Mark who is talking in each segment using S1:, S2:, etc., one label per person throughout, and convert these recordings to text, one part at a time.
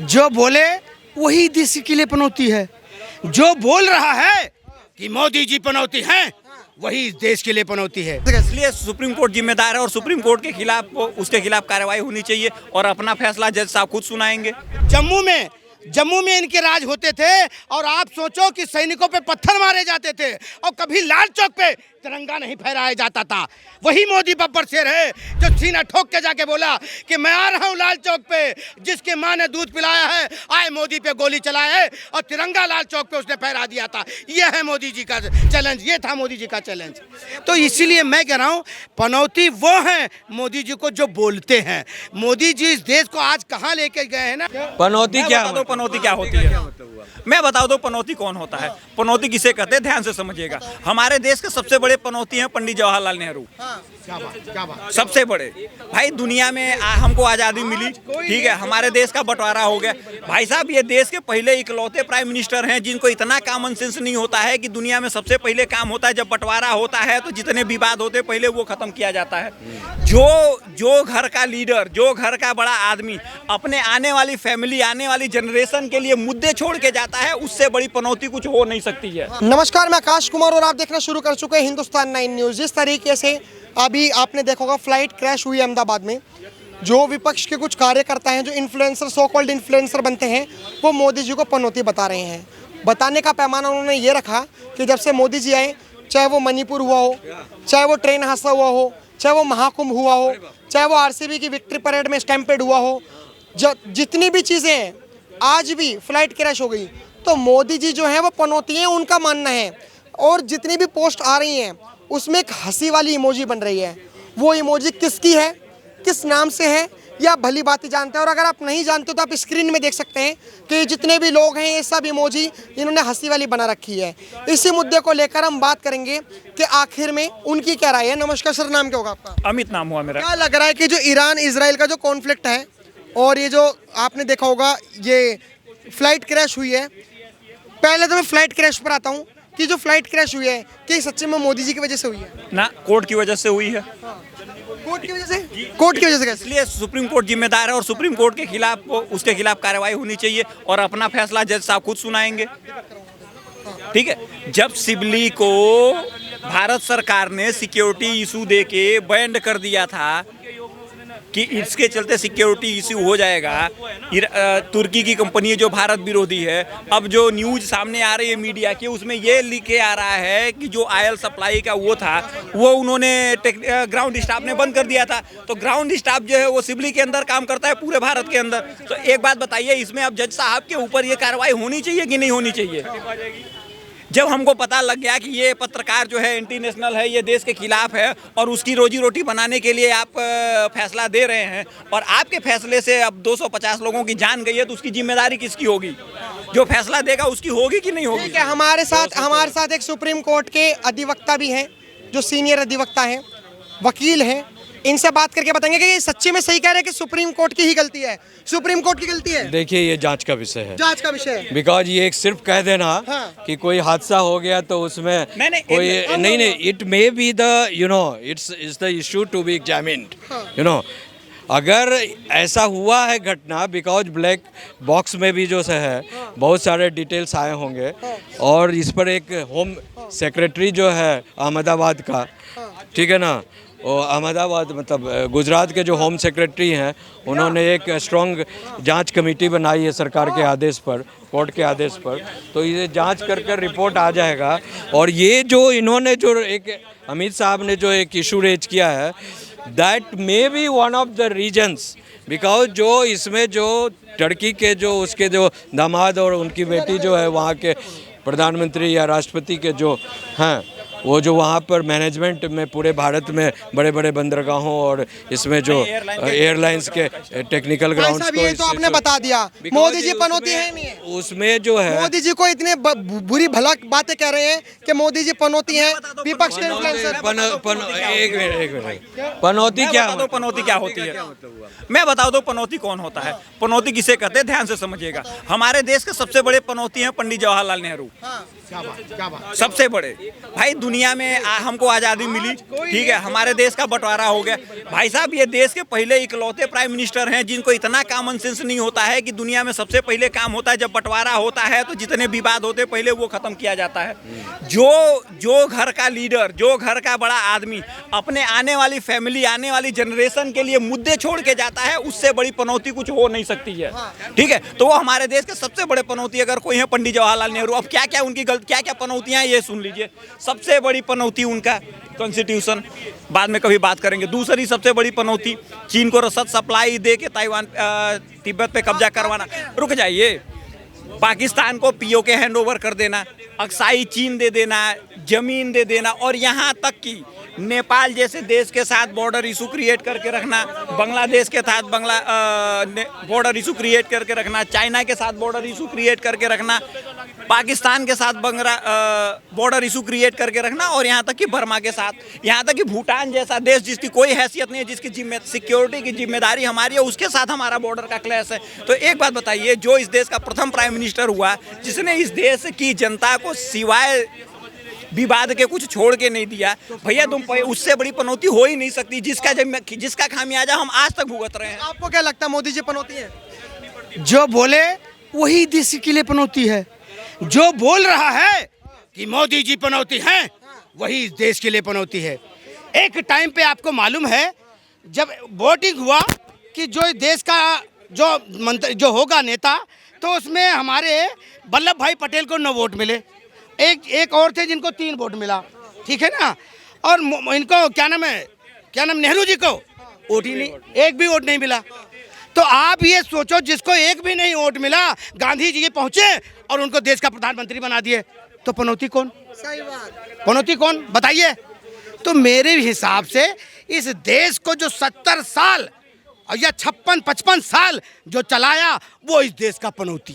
S1: जो बोले वही देश के लिए पनौती है। जो बोल रहा है कि मोदी जी पनौती हैं, वही देश के लिए पनौती है।
S2: इसलिए सुप्रीम कोर्ट जिम्मेदार है और सुप्रीम कोर्ट के खिलाफ उसके खिलाफ कार्रवाई होनी चाहिए और अपना फैसला जज साहब खुद सुनाएंगे।
S1: जम्मू में इनके राज होते थे और आप सोचो कि सैनिकों पे पत्थर मारे जाते थे और कभी लाल चौक पे तिरंगा नहीं फहराया जाता था। वही मोदी बब्बर शेर है जो सीना ठोक के जाके बोला कि मैं आ रहा हूँ लाल चौक पे, जिसके माँ ने दूध पिलाया है आए मोदी पे गोली चलाए है, और तिरंगा लाल चौक पे उसने फहरा दिया था। यह है मोदी जी का चैलेंज, ये था मोदी जी का चैलेंज। तो इसीलिए मैं कह रहा हूँ पनौती वो है मोदी जी को जो बोलते हैं। मोदी जी इस देश को आज कहाँ लेके गए हैं ना।
S2: पनौती क्या पनौती क्या होती है, मैं बता दो पनौती कौन होता है। पनौती किसे कहते हैं, ध्यान से समझिएगा। हमारे देश के सबसे बड़े पनौती हैं पंडित जवाहरलाल नेहरू।
S1: क्या बात।
S2: सबसे बड़े भाई दुनिया में हमको आज़ादी मिली, ठीक है, हमारे देश का बंटवारा हो गया। भाई साहब ये देश के पहले इकलौते प्राइम मिनिस्टर हैं जिनको इतना कॉमन सेंस नहीं होता है कि दुनिया में सबसे पहले काम होता है जब बंटवारा होता है तो जितने विवाद होते पहले वो खत्म किया जाता है। जो घर का लीडर, जो घर का बड़ा आदमी अपने आने वाली फैमिली, आने वाली जनरेशन के लिए मुद्दे छोड़ के जाता है, उससे बड़ी पनौती कुछ हो नहीं सकती है।
S3: नमस्कार, मैं आकाश कुमार और आप देखना शुरू कर चुके हैं हिंदुस्तान 9 न्यूज़। जिस तरीके से अभी आपने देखा होगा फ्लाइट क्रैश हुई अहमदाबाद में, जो विपक्ष के कुछ कार्यकर्ता हैं, जो इन्फ्लुएंसर, सो कॉल्ड इन्फ्लुएंसर बनते हैं, वो मोदी जी को पनौती बता रहे हैं। बताने का पैमाना उन्होंने ये रखा कि जब से मोदी जी आए, चाहे वो मणिपुर हुआ हो, चाहे वो ट्रेन हादसा हुआ हो, चाहे वो महाकुंभ हुआ हो, चाहे वो आरसीबी की विक्ट्री परेड में स्टैम्पेड हुआ हो, जितनी भी चीज़ें हैं, आज भी फ्लाइट क्रैश हो गई तो मोदी जी जो है वो पनौती हैं, उनका मानना है। और जितनी भी पोस्ट आ रही हैं उसमें एक हंसी वाली इमोजी बन रही है। वो इमोजी किसकी है, किस नाम से है, या भली बात ही जानते हैं। और अगर आप नहीं जानते तो आप स्क्रीन में देख सकते हैं कि जितने भी लोग हैं ये सब इमोजी इन्होंने हंसी वाली बना रखी है। इसी मुद्दे को लेकर हम बात करेंगे कि आखिर में उनकी क्या राय है। नमस्कार सर, नाम क्या होगा आपका?
S2: अमित नाम हुआ मेरा।
S3: क्या लग रहा है कि जो ईरान इजराइल का जो कॉन्फ्लिक्ट है और ये जो आपने देखा होगा ये फ्लाइट क्रैश हुई है, पहले तो मैं फ्लाइट क्रैश पर आता हूँ कि जो फ्लाइट क्रैश हुई है कि सच्चे में मोदी जी की वजह से हुई है?
S2: ना, कोर्ट की वजह से हुई है।
S3: कोर्ट की वजह से? कोर्ट की वजह से कैसे?
S2: इसलिए सुप्रीम कोर्ट जिम्मेदार है और सुप्रीम कोर्ट के खिलाफ उसके खिलाफ कार्रवाई होनी चाहिए और अपना फैसला जज साहब खुद सुनाएंगे। ठीक है, जब सिबली को भारत सरकार ने सिक्योरिटी इशू दे के बैंड कर दिया था कि इसके चलते सिक्योरिटी इशू हो जाएगा, तुर्की की कंपनी है जो भारत विरोधी है, अब जो न्यूज़ सामने आ रही है मीडिया की उसमें ये लिखे आ रहा है कि जो ऑयल सप्लाई का वो था वो उन्होंने ग्राउंड स्टाफ ने बंद कर दिया था। तो ग्राउंड स्टाफ जो है वो सिबली के अंदर काम करता है पूरे भारत के अंदर। तो एक बात बताइए, इसमें अब जज साहब के ऊपर ये कार्रवाई होनी चाहिए कि नहीं होनी चाहिए? जब हमको पता लग गया कि ये पत्रकार जो है एंटी नेशनल है, ये देश के खिलाफ है और उसकी रोजी रोटी बनाने के लिए आप फैसला दे रहे हैं और आपके फैसले से अब 250 लोगों की जान गई है, तो उसकी जिम्मेदारी किसकी होगी? जो फैसला देगा उसकी होगी कि नहीं होगी?
S3: ठीक है, हमारे साथ एक सुप्रीम कोर्ट के अधिवक्ता भी हैं, जो सीनियर अधिवक्ता हैं, वकील हैं। इनसे बात करके बताएंगे कि ये सच्ची में सही कह रहे हैं कि सुप्रीम कोर्ट की ही गलती है, सुप्रीम कोर्ट की गलती है।
S4: देखिए ये जांच का विषय है,
S3: जांच का विषय है।
S4: बिकॉज ये एक सिर्फ कह देना कि कोई हादसा हो गया तो उसमें कोई नहीं, it may be the it's the issue to be examined. अगर ऐसा हुआ है घटना, बिकॉज ब्लैक बॉक्स में भी जो है बहुत सारे डिटेल्स आए होंगे और इस पर एक होम सेक्रेटरी जो है अहमदाबाद का, ठीक है ना, और अहमदाबाद मतलब गुजरात के जो होम सेक्रेटरी हैं उन्होंने एक स्ट्रॉन्ग जांच कमेटी बनाई है सरकार के आदेश पर, कोर्ट के आदेश पर। तो ये जांच कर रिपोर्ट आ जाएगा। और ये जो इन्होंने जो एक अमित साहब ने जो एक इशू रेज किया है, that may be one of the reasons, because जो इसमें जो टर्की के जो उसके जो दामाद और उनकी बेटी जो है वहाँ के प्रधानमंत्री या राष्ट्रपति के जो हैं, वो जो वहाँ पर मैनेजमेंट में पूरे भारत में बड़े बड़े बंदरगाहों और इसमें जो एयरलाइंस के टेक्निकल ग्राउंड्स को,
S3: ये तो आपने बता दिया मोदी जी पनौती है नहीं है
S4: उसमें जो है।
S3: मोदी जी को इतने बुरी भलक बातें कह रहे हैं कि मोदी जी पनौती हैं, विपक्ष के इन्फ्लुएंसर।
S4: एक मिनट, पनौती क्या
S2: होती है? मैं बता दो पनौती कौन होता है। पनौती किसे कहते हैं, ध्यान से समझिएगा। हमारे देश के सबसे बड़े पनौती हैं पंडित जवाहरलाल नेहरू।
S1: क्या बात।
S2: सबसे बड़े भाई दुनिया में हमको आज़ादी मिली, ठीक है, हमारे देश का बंटवारा हो गया। भाई साहब, ये देश के पहले इकलौते प्राइम मिनिस्टर हैं जिनको इतना कॉमन सेंस नहीं होता है कि दुनिया में सबसे पहले काम होता है जब बंटवारा होता है तो जितने विवाद होते पहले वो खत्म किया जाता है। जो घर का लीडर, जो घर का बड़ा आदमी अपने आने वाली फैमिली, आने वाली जनरेशन के लिए मुद्दे छोड़ के जाता है, उससे बड़ी पनौती कुछ हो नहीं सकती है, ठीक है। तो वो हमारे देश के सबसे बड़े पनौती अगर कोई है पंडित जवाहरलाल नेहरू। अब क्या क्या उनकी गलत, क्या क्या पनौतियां ये सुन लीजिए। सबसे बड़ी पनौती उनका कॉन्स्टिट्यूशन, बाद में कभी बात करेंगे। दूसरी सबसे बड़ी पनौती चीन को रसद सप्लाई दे के ताइवान तिब्बत पे कब्जा करवाना। रुक जाइए, पाकिस्तान को पीओके हैंड ओवर कर देना, अक्साई चीन दे देना, जमीन दे देना, और यहाँ तक कि नेपाल जैसे देश के साथ बॉर्डर इशू क्रिएट करके रखना, बांग्लादेश के साथ बॉर्डर इशू क्रिएट करके रखना, चाइना के साथ बॉर्डर इशू क्रिएट करके रखना, पाकिस्तान के साथ बॉर्डर इशू क्रिएट करके रखना, और यहाँ तक कि बर्मा के साथ, यहाँ तक कि भूटान जैसा देश जिसकी कोई हैसियत नहीं है, जिसकी सिक्योरिटी की जिम्मेदारी हमारी है, उसके साथ हमारा बॉर्डर का क्लैश है। तो एक बात बताइए, जो इस देश का प्रथम प्राइम मिनिस्टर हुआ, जिसने इस देश की जनता को सिवाय विवाद के कुछ छोड़ के नहीं दिया, भैया तुम उससे बड़ी पनौती हो ही नहीं सकती जिसका खामियाजा हम आज तक भुगत रहे हैं।
S3: आपको क्या लगता है, मोदी जी पनौती है?
S1: जो बोले वही देश के लिए पनौती है। जो बोल रहा है कि मोदी जी पनौती हैं, वही इस देश के लिए पनौती है। एक टाइम पे आपको मालूम है जब वोटिंग हुआ कि जो देश का जो होगा नेता, तो उसमें हमारे वल्लभ भाई पटेल को 9 वोट मिले, एक और थे जिनको 3 वोट मिला, ठीक है ना। और इनको क्या नाम नेहरू जी को वोट ही नहीं, एक भी वोट नहीं मिला। तो आप ये सोचो, जिसको एक भी नहीं वोट मिला, गांधी जी पहुंचे और उनको देश का प्रधानमंत्री बना दिए, तो पनौती कौन?
S3: सही बात।
S1: पनौती कौन बताइए? तो मेरे हिसाब से इस देश को जो 70 साल या 56-55 साल जो चलाया, वो इस देश का पनौती।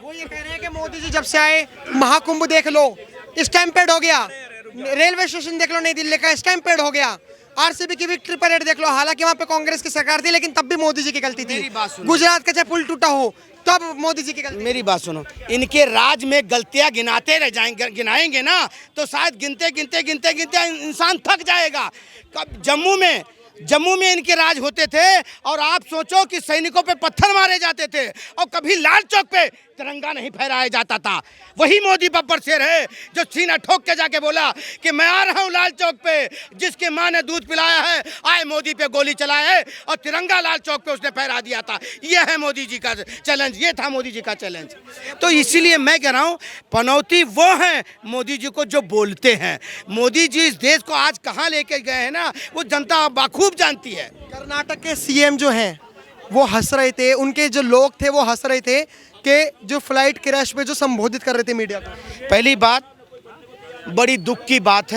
S3: वो ये कह रहे हैं कि मोदी जी जब से आए, महाकुंभ देख लो, स्टैम्पेड हो गया, रेलवे स्टेशन देख लो नई दिल्ली का, स्टैम्पेड हो गया, आरसीबी की विक्ट्री परेड देख लो, हालांकि वहां पे कांग्रेस की सरकार थी, लेकिन तब भी मोदी जी की गलती थी। गुजरात का चाहे पुल टूटा हो, तब मोदी जी की गलती।
S1: मेरी बात सुनो, इनके राज में गलतियां गिनाते रह जाएंगे, गिनाएंगे ना, तो शायद गिनते इंसान थक जाएगा। कब जम्मू में इनके राज होते थे, और आप सोचो कि सैनिकों पे पत्थर मारे जाते थे, और कभी लाल चौक पे तिरंगा नहीं फहराया जाता था। वही मोदी बब्बर शेर है जो सीना ठोक के जाके बोला कि मैं आ रहा हूँ लाल चौक पे, जिसके माँ ने दूध पिलाया है, आए मोदी पे गोली चलाए है, और तिरंगा लाल चौक पे उसने फहरा दिया था। यह है मोदी जी का चैलेंज, ये था मोदी जी का चैलेंज। तो इसीलिए मैं कह रहा हूँ, पनौती वो है मोदी जी को जो बोलते हैं। मोदी जी इस देश को आज कहाँ लेके गए हैं ना, वो जनता बाखूब जानती है।
S3: कर्नाटक के सीएम जो हैं वो हंस रहे थे, उनके जो लोग थे वो हंस रहे थे कि जो फ्लाइट क्रैश पे जो संबोधित कर रहे थे मीडिया को।
S1: पहली बात, बड़ी दुख की बात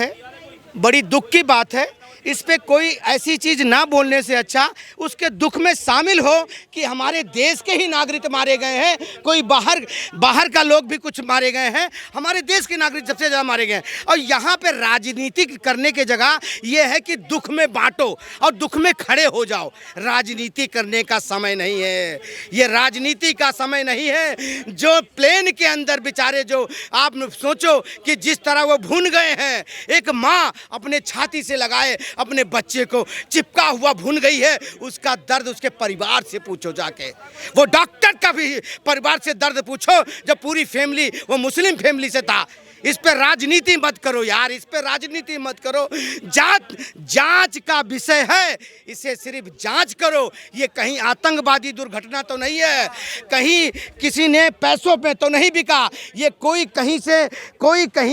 S1: है, इस पे कोई ऐसी चीज़ ना बोलने से अच्छा उसके दुख में शामिल हो कि हमारे देश के ही नागरिक मारे गए हैं, कोई बाहर का लोग भी कुछ मारे गए हैं, हमारे देश के नागरिक सबसे ज़्यादा मारे गए हैं। और यहाँ पे राजनीति करने के जगह ये है कि दुख में बांटो और दुख में खड़े हो जाओ। राजनीति करने का समय नहीं है, ये राजनीति का समय नहीं है। जो प्लेन के अंदर बेचारे, जो आप सोचो कि जिस तरह वो भून गए हैं, एक माँ अपने छाती से लगाए अपने बच्चे को चिपका हुआ भून गई है, उसका दर्द उसके परिवार से पूछो जाके। वो डॉक्टर का भी परिवार से दर्द पूछो, जब पूरी फैमिली वो मुस्लिम फैमिली से था। इस पे राजनीति मत करो यार, इस पे राजनीति मत करो। जांच का विषय है, इसे सिर्फ जांच करो। ये कहीं आतंकवादी दुर्घटना तो नहीं है, कहीं किसी ने पैसों पे तो नहीं बिका, ये कोई कहीं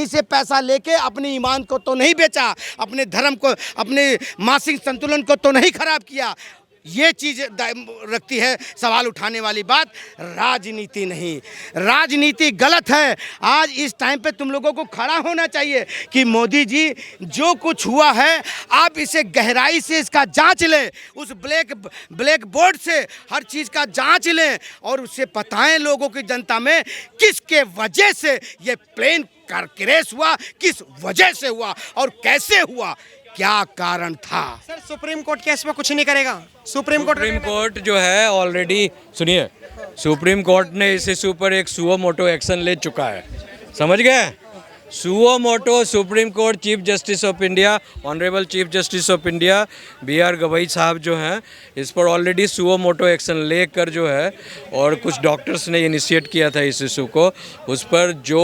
S1: से पैसा लेके अपने ईमान को तो नहीं बेचा, अपने धर्म को, अपने मानसिक संतुलन को तो नहीं खराब किया। ये चीज़ रखती है सवाल उठाने वाली बात, राजनीति नहीं। राजनीति गलत है। आज इस टाइम पे तुम लोगों को खड़ा होना चाहिए कि मोदी जी जो कुछ हुआ है, आप इसे गहराई से इसका जांच लें, उस ब्लैक बोर्ड से हर चीज़ का जांच लें, और उससे बताएं लोगों की, जनता में, किसके वजह से ये प्लेन क्रैश हुआ, किस वजह से हुआ और कैसे हुआ, क्या कारण था।
S3: सर, सुप्रीम कोर्ट केस में कुछ नहीं करेगा? सुप्रीम कोर्ट
S4: जो है ऑलरेडी, सुनिए, सुप्रीम कोर्ट ने इस इशू पर एक सुओ मोटो एक्शन ले चुका है, समझ गए? Suo motu supreme court chief justice of India, honourable chief justice of India B.R. Gavai साहब जो हैं, इस पर ऑलरेडी सुओ मोटो एक्शन लेकर जो है, और कुछ डॉक्टर्स ने इनिशिएट किया था इस इशू को। उस पर जो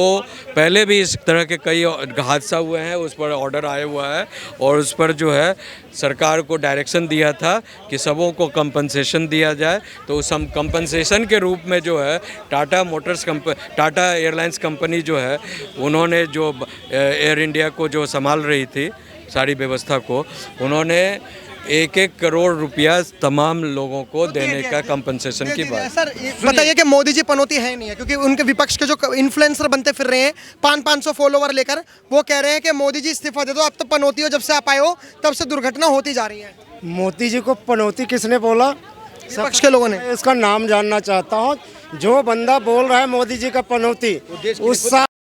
S4: पहले भी इस तरह के कई हादसा हुए हैं, उस पर ऑर्डर आया हुआ है, और उस पर जो है सरकार को डायरेक्शन दिया था कि सबों को कंपनसेशन दिया जाए। तो उस कंपनसेशन के रूप में जो है टाटा एयरलाइंस कंपनी जो है, उन्होंने जो एयर इंडिया को जो संभाल रही थी सारी व्यवस्था को, उन्होंने 1-1 करोड़ रुपया तमाम लोगों को देने का कंपनसेशन की बात।
S3: सर बताइए कि मोदी जी पनौती है नहीं है, क्योंकि उनके विपक्ष के जो इन्फ्लुएंसर बनते फिर रहे हैं 500-500 फॉलोवर लेकर, वो कह रहे हैं कि मोदी जी इस्तीफा दे दो, अब तो पनौती हो, जब से आप आए हो तब से दुर्घटना होती जा रही है।
S5: मोदी जी को पनौती किसने बोला?
S3: विपक्ष के लोगों ने।
S5: इसका नाम जानना चाहता हूँ। जो बंदा बोल रहा है मोदी जी का पनौती,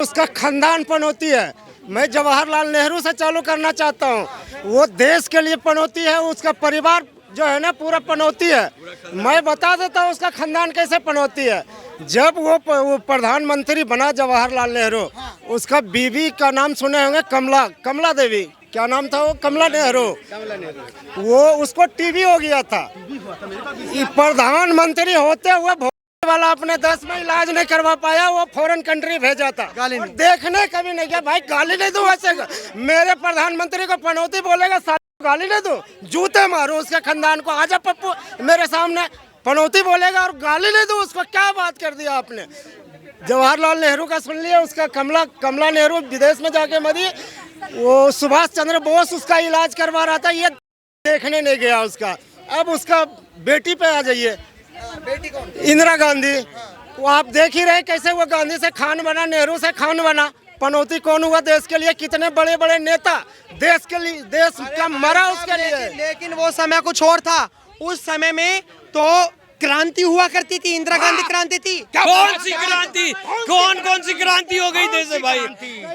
S5: उसका खानदान पनौती है। मैं जवाहरलाल नेहरू से चालू करना चाहता हूँ। वो देश के लिए पनौती है, उसका परिवार जो है ना पूरा पनौती है। मैं बता देता हूँ उसका खानदान कैसे पनौती है। जब वो प्रधानमंत्री बना जवाहरलाल नेहरू, उसका बीवी का नाम सुने होंगे, कमला देवी, क्या नाम था वो, कमला नेहरू। वो उसको टीबी हो गया था। प्रधानमंत्री होते हुए वाला अपने देश में इलाज नहीं करवा पाया, वो फॉरेन कंट्री भेजा था। देखने कभी नहीं गया। भाई गाली नहीं दूं ऐसे, मेरे प्रधानमंत्री को पनौती बोलेगा, गाली नहीं दूं, जूते मारूं उसके खानदान को। आजा पप्पू मेरे सामने, पनौती बोलेगा और गाली नहीं दूं उसको। क्या बात कर दिया आपने। जवाहरलाल नेहरू का सुन लिया, उसका कमला नेहरू विदेश में जाके मरी। वो सुभाष चंद्र बोस उसका इलाज करवा रहा था, ये देखने नहीं गया उसका। अब उसका बेटी पे आ जाइए, इंदिरा गांधी। वो आप देख ही रहे कैसे वो गांधी से खान बना, नेहरू से खान बना। पनौती कौन हुआ देश के लिए? कितने बड़े बड़े नेता देश के लिए, देश का मरा उसके लिए।
S3: लेकिन वो समय कुछ और था। उस समय में तो क्रांति हुआ करती थी, इंदिरा गांधी क्रांति थी।
S4: कौन सी क्रांति? कौन सी क्रांति हो गई देश में भाई?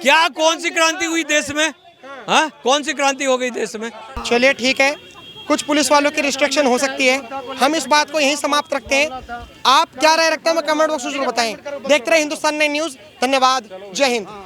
S4: क्या कौन सी क्रांति हुई देश में? हाँ, कौन सी क्रांति हो गई देश में?
S3: चलिए ठीक है, कुछ पुलिस वालों की रिस्ट्रिक्शन हो सकती है, हम इस बात को यहीं समाप्त रखते हैं। आप क्या राय रखते हैं, कमेंट बॉक्स में जरूर बताएं। देखते रहे हिंदुस्तान 9 न्यूज़। धन्यवाद, जय हिंद।